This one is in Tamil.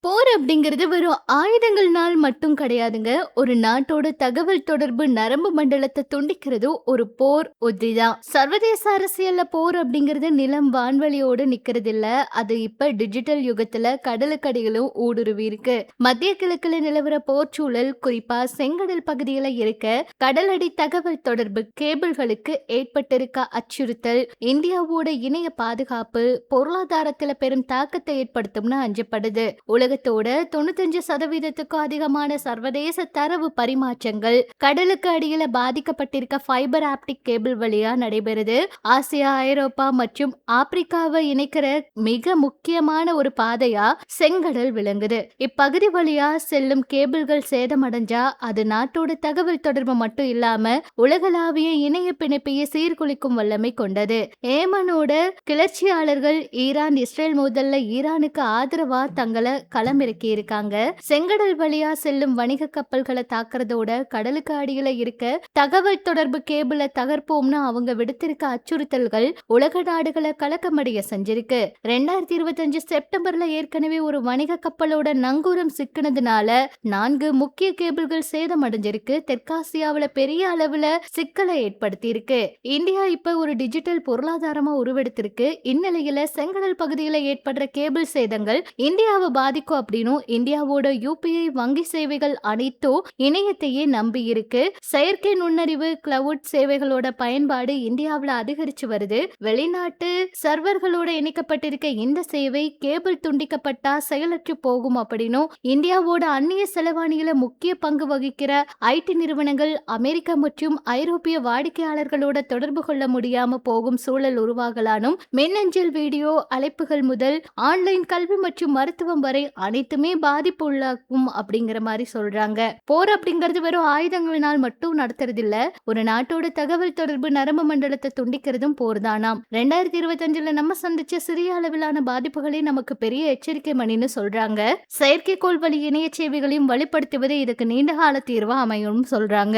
போர் அப்படிங்கிறது வெறும் ஆயுதங்கள்னால் மட்டும் கிடையாதுங்க. ஒரு நாட்டோட தகவல் தொடர்பு நரம்பு மண்டலத்தை துண்டிக்கிறது ஒரு போர் உத்திதான். சர்வதேச அரசியல்ல போர் அப்படிங்கிறது நிலம் வான்வெளியோடு நிக்கிறது இல்ல. அது இப்ப டிஜிட்டல் யுகத்துல கடலுக்கடியிலும் ஊடுருவி இருக்கு. மத்திய கிழக்குல நிலவர போர் சூழல் குறிப்பா செங்கடல் பகுதியில இருக்க கடலடி தகவல் தொடர்பு கேபிள்களுக்கு ஏற்பட்டிருக்க அச்சுறுத்தல் இந்தியாவோட இணைய பாதுகாப்பு பொருளாதாரத்துல பெரும் தாக்கத்தை ஏற்படுத்தும்னு அஞ்சப்படுது. உலகத்தோட 95% அதிகமான சர்வதேச தரவு பரிமாற்றங்கள் கடலுக்கு அடியில பாதிக்கப்பட்டிருக்க ஃபைபர் ஆப்டிக் கேபிள் வழியா நடைபெறுது. ஆசியா, ஐரோப்பா மற்றும் ஆப்பிரிக்காவை இணைக்கிற மிக முக்கியமான ஒரு பாதையா செங்கடல் விளங்குது. இப்பகுதி வழியா செல்லும் கேபிள்கள் சேதமடைஞ்சா அது நாட்டோட தகவல் தொடர்பு மட்டும் இல்லாம உலகளாவிய இணைய பிணைப்பையே சீர்குலைக்கும் வல்லமை கொண்டது. ஏமனோட கிளர்ச்சியாளர்கள் ஈரான் இஸ்ரேல் மோதல்ல ஈரானுக்கு ஆதரவா தங்களை களமிறக்கி இருக்காங்க. செங்கடல் வழியா செல்லும் வணிக கப்பல்களை தாக்குறதோட கடலுக்கு அடியில இருக்க தகவல் தொடர்பு கேபிளை தகர்ப்போம்னு அவங்க விடுத்திருக்க அச்சுறுத்தல்கள் உலக நாடுகளை கலக்கமடைய செஞ்சிருக்கு. 2025 செப்டம்பர்ல ஏற்கனவே ஒரு வணிக கப்பலோட நங்கூரம் சிக்கினதுனால 4 முக்கிய கேபிள்கள் சேதமடைஞ்சிருக்கு. தெற்காசியாவில பெரிய அளவுல சிக்கலை ஏற்படுத்தி இருக்கு. இந்தியா இப்ப ஒரு டிஜிட்டல் பொருளாதாரமா உருவெடுத்திருக்கு. இந்நிலையில செங்கடல் பகுதியில ஏற்படுற கேபிள் சேதங்கள் இந்தியாவை பாதிக்கும் அப்படின்னும் இந்தியாவோட யூபிஐ வங்கி சேவைகள் அனைத்தும் இணையத்தையே நம்பி இருக்கு. செயற்கை நுண்ணறிவு கிளவுட் சேவைகளோட பயன்பாடு இந்தியாவில் அதிகரிச்சு வருது. வெளிநாட்டு சர்வர்களோட இணைக்கப்பட்டிருக்க இந்த சேவை கேபிள் துண்டிக்கப்பட்டா செயலற்று போகும் அப்படின்னும் இந்தியாவோட அந்நிய செலவாணியில முக்கிய பங்கு வகிக்கிற ஐடி நிறுவனங்கள் அமெரிக்கா மற்றும் ஐரோப்பிய வாடிக்கையாளர்களோட தொடர்பு கொள்ள முடியாம போகும் சூழல் உருவாகலானும் மின்னஞ்சல் வீடியோ அழைப்புகள் முதல் ஆன்லைன் கல்வி மற்றும் மருத்துவம் வரை அனைத்துமே பாதிப்பு உள்ளாக்கும் அப்படிங்கிற மாதிரி சொல்றாங்க. போர் அப்படிங்கிறது வெறும் ஆயுதங்களினால் மட்டும் நடத்துறது இல்ல. ஒரு நாட்டோட தகவல் தொடர்பு நரம்பு மண்டலத்தை துண்டிக்கிறதும் போர் தானாம். 2025 நம்ம சந்திச்ச சிறிய அளவிலான பாதிப்புகளே நமக்கு பெரிய எச்சரிக்கை மணின்னு சொல்றாங்க. செயற்கைக்கோள் வழி இணைய சேவைகளையும் வலுப்படுத்துவதே இதுக்கு நீண்டகால தீர்வா அமையும் சொல்றாங்க.